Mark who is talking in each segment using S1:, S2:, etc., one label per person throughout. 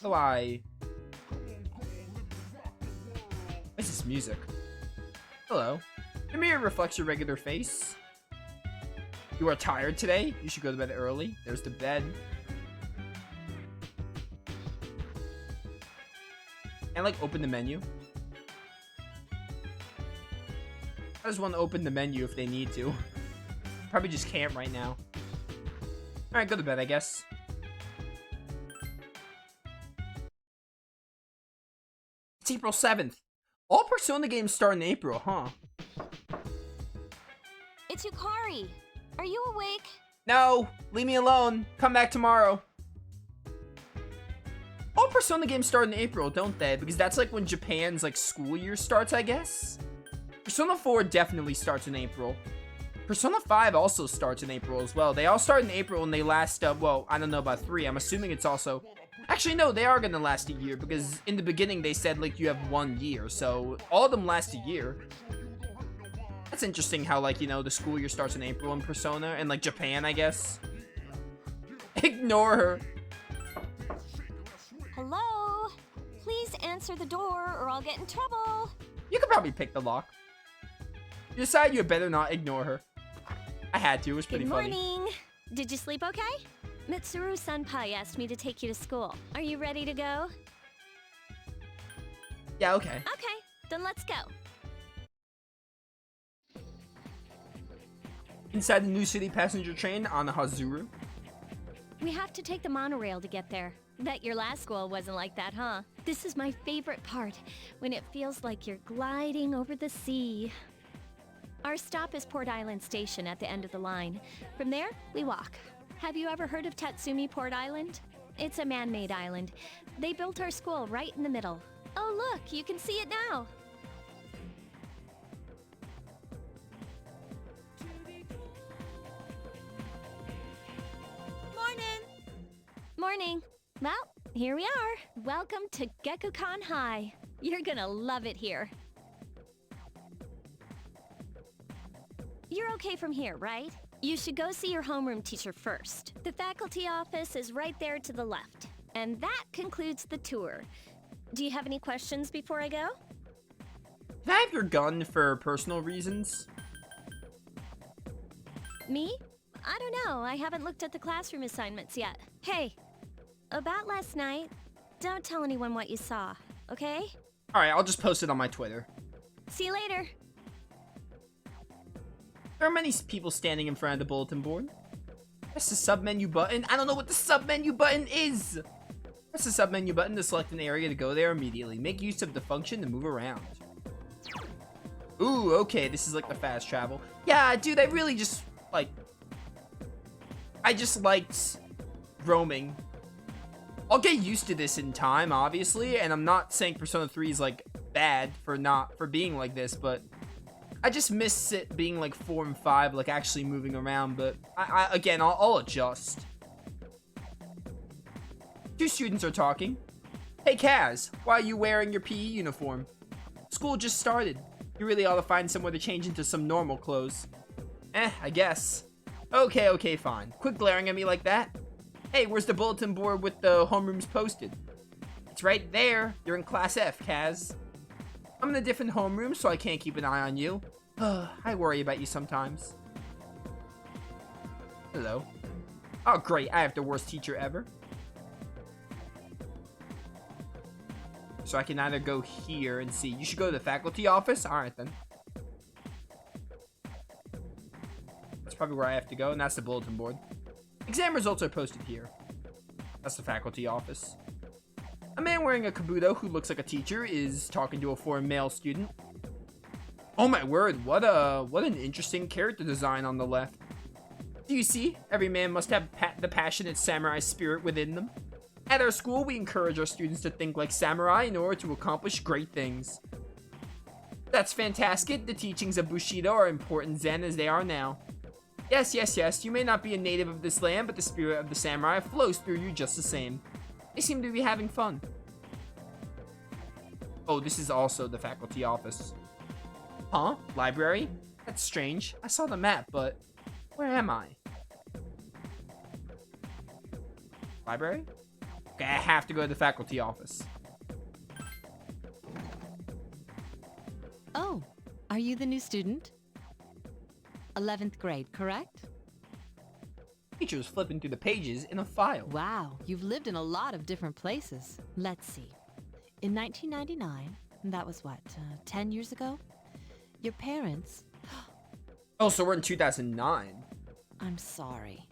S1: How do I... What's this music? Hello. The mirror reflects your regular face. You are tired today? You should go to bed early. There's the bed. And like open the menu. I just want to open the menu if they need to. Probably just can't right now. Alright, go to bed, I guess. It's April 7th. All Persona games start in April, huh?
S2: It's Yukari. Are you awake?
S1: No, leave me alone. Come back tomorrow. All Persona games start in April, don't they? Because that's like when Japan's like school year starts, I guess. Persona 4 definitely starts in April. Persona 5 also starts in April as well. They all start in April and they last, well, I don't know about 3. I'm assuming it's also... Actually, no, they are going to last a year because in the beginning they said, like, you have 1 year. So, all of them last a year. That's interesting how, like, you know, the school year starts in April in Persona and, like, Japan, I guess. Ignore her.
S2: Hello? Please answer the door or I'll get in trouble.
S1: You could probably pick the lock. You decide you better not ignore her. I had to. It was pretty funny.
S2: Good morning. Did you sleep okay? Mitsuru-senpai asked me to take you to school. Are you ready to go?
S1: Yeah, okay.
S2: Okay, then let's go.
S1: Inside the New City passenger train on the Hazuru.
S2: We have to take the monorail to get there. Bet your last school wasn't like that, huh? This is my favorite part, when it feels like you're gliding over the sea. Our stop is Port Island Station at the end of the line. From there, we walk. Have you ever heard of Tatsumi Port Island? It's a man-made island. They built our school right in the middle. Oh look, you can see it now. Morning. Morning. Well, here we are. Welcome to Gekkoukan High. You're gonna love it here. You're okay from here, right? You should go see your homeroom teacher first. The faculty office is right there to the left. And that concludes the tour. Do you have any questions before I go?
S1: Can I have your gun for personal reasons?
S2: Me? I don't know. I haven't looked at the classroom assignments yet. Hey, about last night, don't tell anyone what you saw, okay?
S1: Alright, I'll just post it on my Twitter.
S2: See you later.
S1: There are many people standing in front of the bulletin board. Press the sub-menu button. I don't know what the sub-menu button is! Press the sub-menu button to select an area to go there immediately. Make use of the function to move around. Ooh, okay, this is like the fast travel. Yeah, dude, I really just, like... I just liked roaming. I'll get used to this in time, obviously, and I'm not saying Persona 3 is, like, bad for being like this, but... I just miss it being like 4 and 5, like actually moving around, but again, I'll adjust. 2 students are talking. Hey Kaz, why are you wearing your PE uniform? School just started. You really ought to find somewhere to change into some normal clothes. I guess. Okay, fine. Quit glaring at me like that. Hey, where's the bulletin board with the homerooms posted? It's right there. You're in Class F, Kaz. I'm in a different homeroom, so I can't keep an eye on you. I worry about you sometimes. Hello. Oh, great. I have the worst teacher ever. So I can either go here and see. You should go to the faculty office? Alright, then. That's probably where I have to go, and that's the bulletin board. Exam results are posted here. That's the faculty office. A man wearing a kabuto who looks like a teacher is talking to a foreign male student. Oh my word, what an interesting character design on the left. Do you see? Every man must have the passionate samurai spirit within them. At our school, we encourage our students to think like samurai in order to accomplish great things. That's fantastic. The teachings of Bushido are important then as they are now. Yes, you may not be a native of this land, but the spirit of the samurai flows through you just the same. They seem to be having fun. Oh, this is also the faculty office. Huh? Library? That's strange. I saw the map, but where am I? Library? Okay, I have to go to the faculty office.
S3: Oh, are you the new student? 11th grade, correct?
S1: Teacher's flipping through the pages in a file.
S3: Wow, you've lived in a lot of different places. Let's see. In 1999, that was what, 10 years ago? Your parents...
S1: Oh, so we're in 2009.
S3: I'm sorry.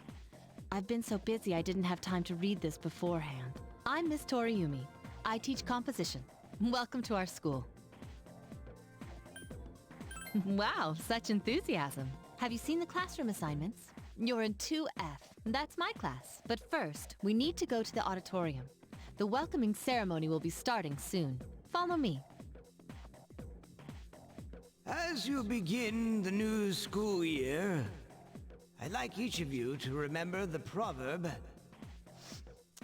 S3: I've been so busy I didn't have time to read this beforehand. I'm Miss Toriumi. I teach composition. Welcome to our school. Wow, such enthusiasm. Have you seen the classroom assignments? You're in 2F. That's my class. But first, we need to go to the auditorium. The welcoming ceremony will be starting soon. Follow me.
S4: As you begin the new school year, I'd like each of you to remember the proverb,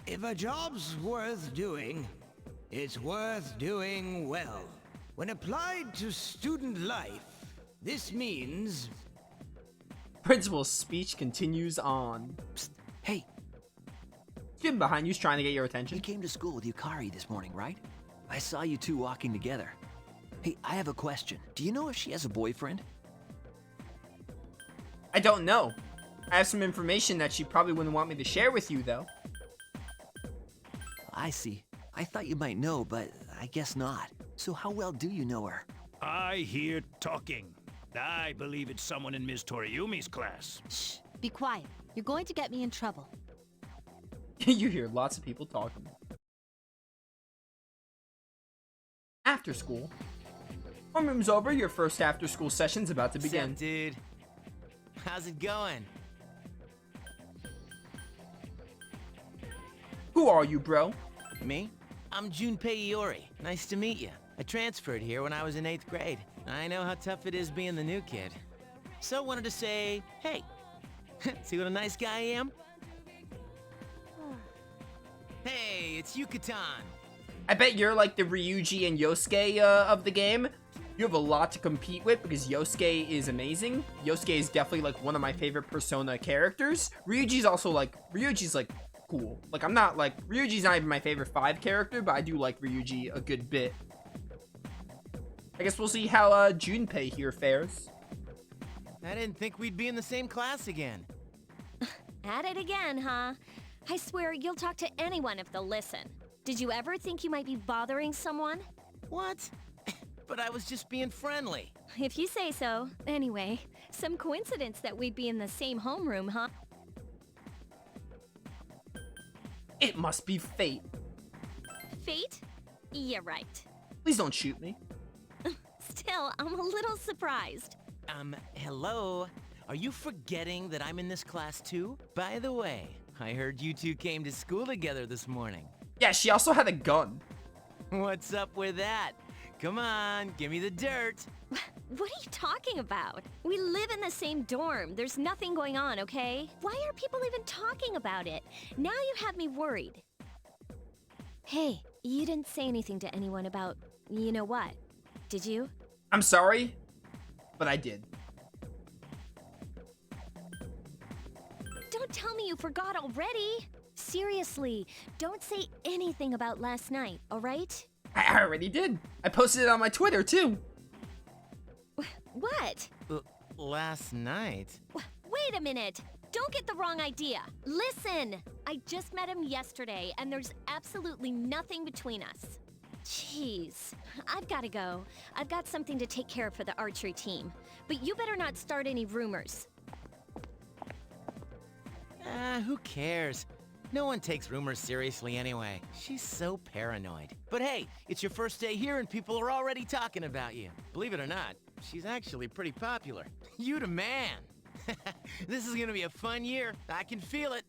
S4: if a job's worth doing, it's worth doing well. When applied to student life, this means...
S1: Principal's speech continues on.
S5: Psst. Hey,
S1: Student behind you's trying to get your
S5: you
S1: attention.
S5: came to school with Yukari this morning, right? I saw you two walking together. Hey, I have a question. Do you know if she has a boyfriend?
S1: I don't know. I have some information that she probably wouldn't want me to share with you, though.
S5: I see. I thought you might know, but I guess not. So how well do you know her?
S6: I hear talking. I believe it's someone in Ms. Toriumi's class.
S3: Shh, be quiet. You're going to get me in trouble.
S1: You hear lots of people talking. After school. Homeroom's over, your first after school session's about to begin.
S7: What's up, dude? How's it going?
S1: Who are you, bro?
S7: Me? I'm Junpei Iori. Nice to meet you. I transferred here when I was in 8th grade. I know how tough it is being the new kid. So wanted to say, hey, see what a nice guy I am? Hey, it's Gekkoukan.
S1: I bet you're like the Ryuji and Yosuke of the game. You have a lot to compete with because Yosuke is amazing. Yosuke is definitely like one of my favorite Persona characters. Ryuji's like cool. Like Ryuji's not even my favorite 5 character, but I do like Ryuji a good bit. I guess we'll see how Junpei here fares.
S7: I didn't think we'd be in the same class again.
S2: At it again, huh? I swear you'll talk to anyone if they'll listen. Did you ever think you might be bothering someone?
S7: What? But I was just being friendly.
S2: If you say so. Anyway, some coincidence that we'd be in the same homeroom, huh?
S1: It must be fate.
S2: Fate? You're right.
S1: Please don't shoot me.
S2: Still, I'm a little surprised.
S7: Hello? Are you forgetting that I'm in this class too? By the way, I heard you two came to school together this morning.
S1: Yeah, she also had a gun.
S7: What's up with that? Come on, give me the dirt.
S2: What are you talking about? We live in the same dorm. There's nothing going on, okay? Why are people even talking about it? Now you have me worried. Hey, you didn't say anything to anyone about, you know what? Did you?
S1: I'm sorry, but I did.
S2: Don't tell me you forgot already. Seriously, don't say anything about last night, all right?
S1: I already did. I posted it on my Twitter, too.
S2: What?
S7: Last night?
S2: Wait a minute. Don't get the wrong idea. Listen, I just met him yesterday, and there's absolutely nothing between us. Jeez, I've got to go. I've got something to take care of for the archery team. But you better not start any rumors.
S7: Who cares? No one takes rumors seriously anyway. She's so paranoid. But hey, it's your first day here and people are already talking about you. Believe it or not, she's actually pretty popular. You the man. This is gonna be a fun year. I can feel it.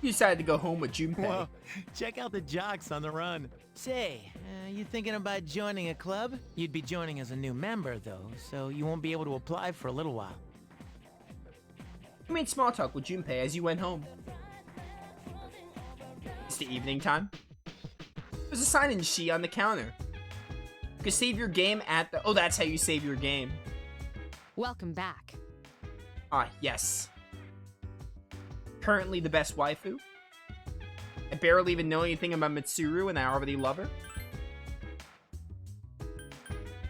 S1: You decided to go home with Junpei.
S7: Whoa, check out the jocks on the run. Say, you thinking about joining a club? You'd be joining as a new member though, so you won't be able to apply for a little while.
S1: You made small talk with Junpei as you went home. It's the evening time. There's a sign-in sheet on the counter. You can save your game at the... Oh, that's how you save your game.
S3: Welcome back.
S1: Ah, yes. currently the best waifu. I barely even know anything about Mitsuru and I already love her.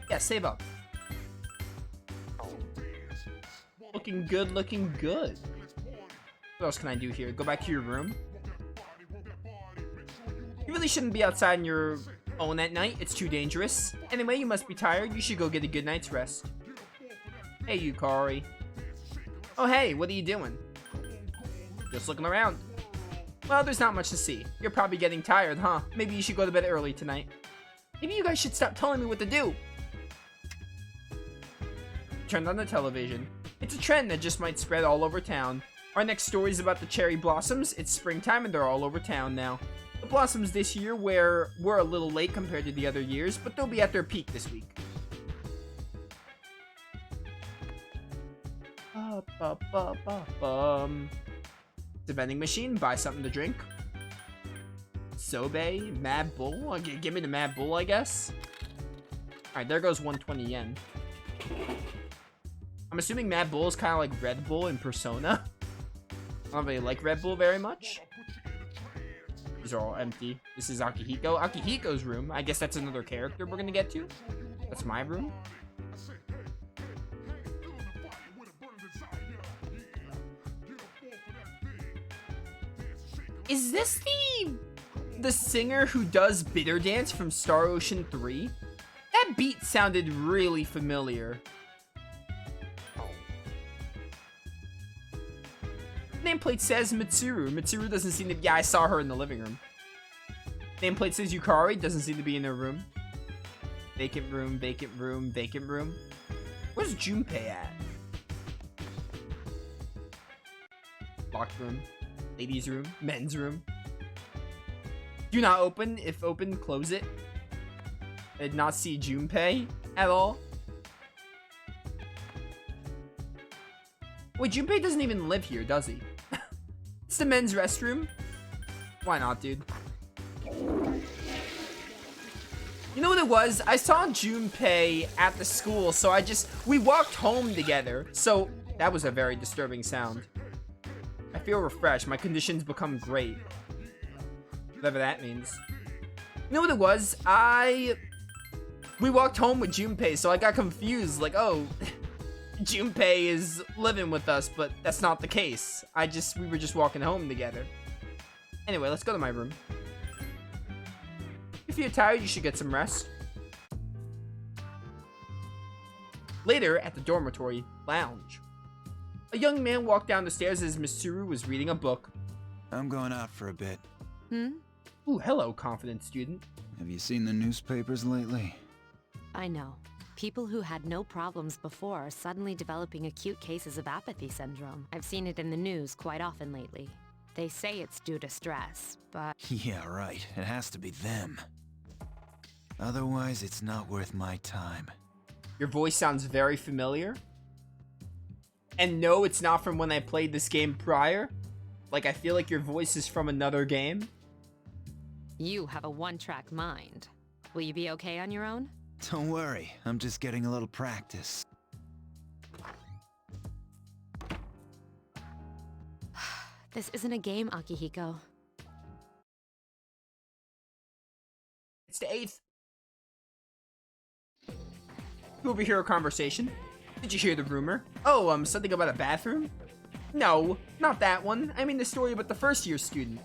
S1: Yeah, save up. Looking good, looking good. What else can I do here? Go back to your room. You really shouldn't be outside on your own at night. It's too dangerous. Anyway, you must be tired. You should go get a good night's rest. Hey, Yukari. Oh, hey, what are you doing? Just looking around. Well, there's not much to see. You're probably getting tired, huh? Maybe you should go to bed early tonight. Maybe you guys should stop telling me what to do. Turned on the television. It's a trend that just might spread all over town. Our next story is about the cherry blossoms. It's springtime and they're all over town now. The blossoms this year were a little late compared to the other years, but they'll be at their peak this week. The vending machine, buy something to drink. Sobe, Mad Bull. Okay, give me the Mad Bull, I guess. Alright, there goes 120 yen. I'm assuming Mad Bull is kind of like Red Bull in Persona. I don't really like Red Bull very much. These are all empty. This is Akihiko. Akihiko's room. I guess that's another character we're gonna get to. That's my room. Is this the singer who does Bitter Dance from Star Ocean 3? That beat sounded really familiar. Nameplate says Mitsuru. Mitsuru doesn't seem to be... Yeah, I saw her in the living room. Nameplate says Yukari. Doesn't seem to be in her room. Vacant room, vacant room, vacant room. Where's Junpei at? Locked room. Ladies' room. Men's room. Do not open. If open, close it. I did not see Junpei at all. Wait, Junpei doesn't even live here, does he? It's the men's restroom. Why not, dude? You know what it was? I saw Junpei at the school, so we walked home together. So that was a very disturbing sound. I feel refreshed. My conditions become great. Whatever that means. You know what it was? We walked home with Junpei, so I got confused. Like, oh, Junpei is living with us, but that's not the case. We were just walking home together. Anyway, let's go to my room. If you're tired, you should get some rest. Later, at the dormitory lounge, a young man walked down the stairs as Mitsuru was reading a book.
S8: I'm going out for a bit.
S1: Ooh, hello, confident student.
S8: Have you seen the newspapers lately?
S3: I know. People who had no problems before are suddenly developing acute cases of apathy syndrome. I've seen it in the news quite often lately. They say it's due to stress, but...
S8: Yeah, right. It has to be them. Otherwise, it's not worth my time.
S1: Your voice sounds very familiar. And no, it's not from when I played this game prior. Like, I feel like your voice is from another game.
S3: You have a one-track mind. Will you be okay on your own?
S8: Don't worry, I'm just getting a little practice.
S3: This isn't a game, Akihiko.
S1: It's the 8th. You overhear a conversation. Did you hear the rumor? Oh, something about a bathroom? No, not that one. I mean the story about the first-year student.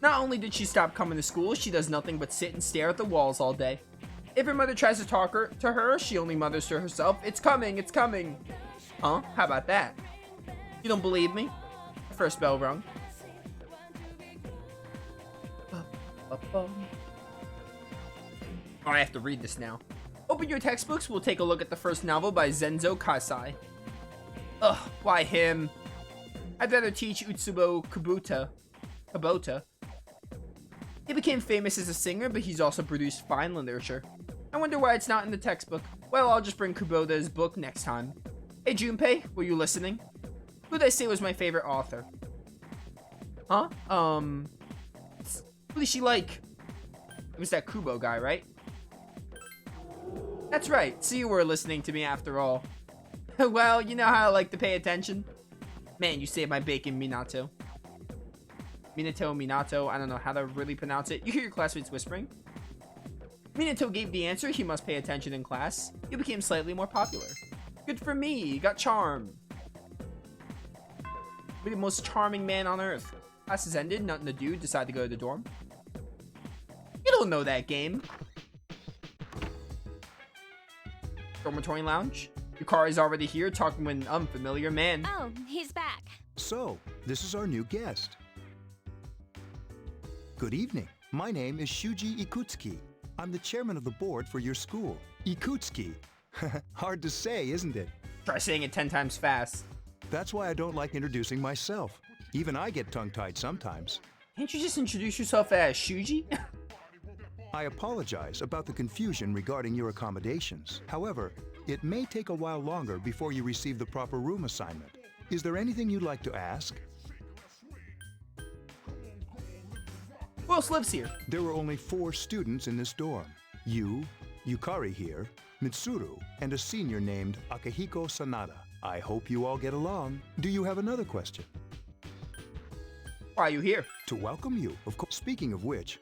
S1: Not only did she stop coming to school, she does nothing but sit and stare at the walls all day. If her mother tries to talk to her, she only mutters to herself, "It's coming, it's coming." Huh? How about that? You don't believe me? The first bell rung. Oh, I have to read this now. Open your textbooks, we'll take a look at the first novel by Zenzo Kasai. Ugh, why him? I'd rather teach Utsubo Kubota. He became famous as a singer, but he's also produced fine literature. I wonder why it's not in the textbook. Well, I'll just bring Kubota's book next time. Hey, Junpei, were you listening? Who'd I say was my favorite author? Huh? Who does she like? It was that Kubo guy, right? That's right, so you were listening to me after all. Well, you know how I like to pay attention. Man, you saved my bacon, Minato. Minato, I don't know how to really pronounce it. You hear your classmates whispering. Minato gave the answer, he must pay attention in class. You became slightly more popular. Good for me, you got charm. Be the most charming man on earth. Class has ended, nothing to do, decide to go to the dorm. You don't know that game. Dormitory lounge. Yukari's already here, talking with an unfamiliar man.
S2: Oh, he's back.
S9: So, this is our new guest. Good evening. My name is Shuji Ikutsuki. I'm the chairman of the board for your school. Ikutsuki. Hard to say, isn't it?
S1: Try saying it 10 times fast.
S9: That's why I don't like introducing myself. Even I get tongue-tied sometimes.
S1: Can't you just introduce yourself as Shuji?
S9: I apologize about the confusion regarding your accommodations. However, it may take a while longer before you receive the proper room assignment. Is there anything you'd like to ask?
S1: Who else lives here?
S9: There are only 4 students in this dorm. You, Yukari here, Mitsuru, and a senior named Akihiko Sanada. I hope you all get along. Do you have another question?
S1: Why are you here?
S9: To welcome you, of course. Speaking of which,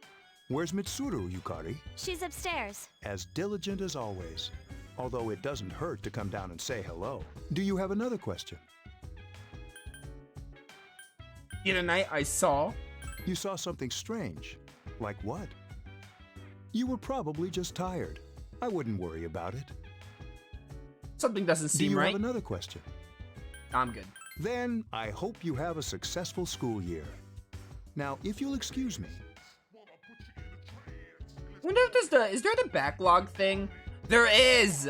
S9: where's Mitsuru, Yukari?
S2: She's upstairs.
S9: As diligent as always. Although it doesn't hurt to come down and say hello. Do you have another question?
S1: The other night I saw...
S9: You saw something strange. Like what? You were probably just tired. I wouldn't worry about it.
S1: Something doesn't seem
S9: Do you
S1: right.
S9: have another question?
S1: I'm good.
S9: Then I hope you have a successful school year. Now, if you'll excuse me.
S1: I wonder if is there the backlog thing? There is!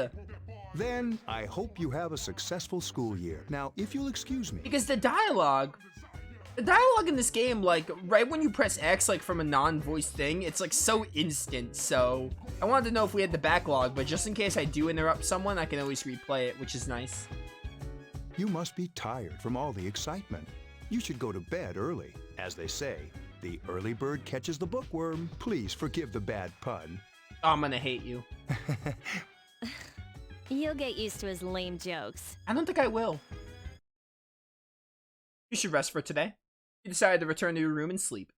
S9: Then I hope you have a successful school year. Now, if you'll excuse me.
S1: Because the dialogue in this game, like, right when you press X, like, from a non-voice thing, it's, like, so instant, so... I wanted to know if we had the backlog, but just in case I do interrupt someone, I can always replay it, which is nice.
S9: You must be tired from all the excitement. You should go to bed early. As they say, the early bird catches the bookworm. Please forgive the bad pun.
S1: Oh, I'm gonna hate you.
S2: You'll get used to his lame jokes.
S1: I don't think I will. You should rest for today. You decided to return to your room and sleep.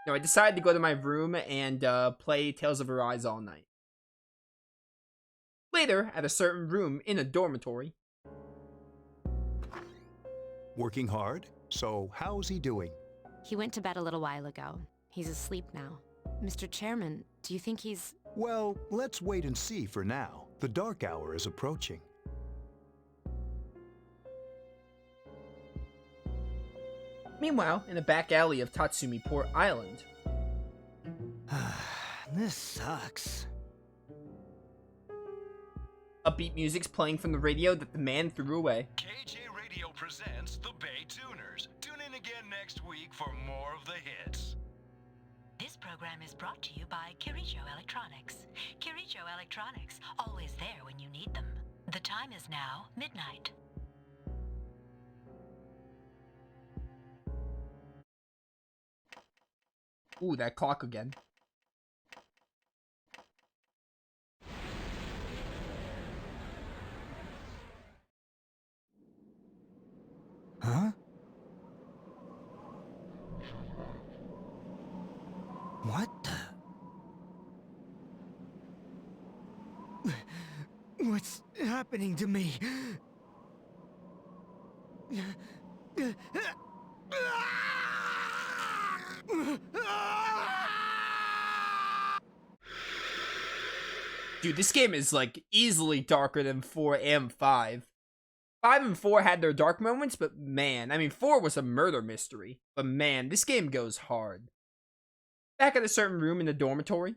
S1: No, I decided to go to my room and play Tales of Arise all night. Later, at a certain room in a dormitory.
S9: Working hard? So, how's he doing?
S3: He went to bed a little while ago. He's asleep now. Mr. Chairman, do you think he's...
S9: Well, let's wait and see for now. The dark hour is approaching.
S1: Meanwhile, in a back alley of Tatsumi Port Island.
S4: This sucks.
S1: Upbeat music's playing from the radio that the man threw away.
S10: KJ Radio presents the Bay Tuners. Tune in again next week for more of the hits.
S11: This program is brought to you by Kirijo Electronics. Kirijo Electronics, always there when you need them. The time is now midnight.
S1: Ooh, that clock again.
S4: Huh? What the... What's happening to me?
S1: Dude, this game is, like, easily darker than 4 and 5. 5 and 4 had their dark moments, but man, I mean, 4 was a murder mystery. But man, this game goes hard. Back at a certain room in the dormitory.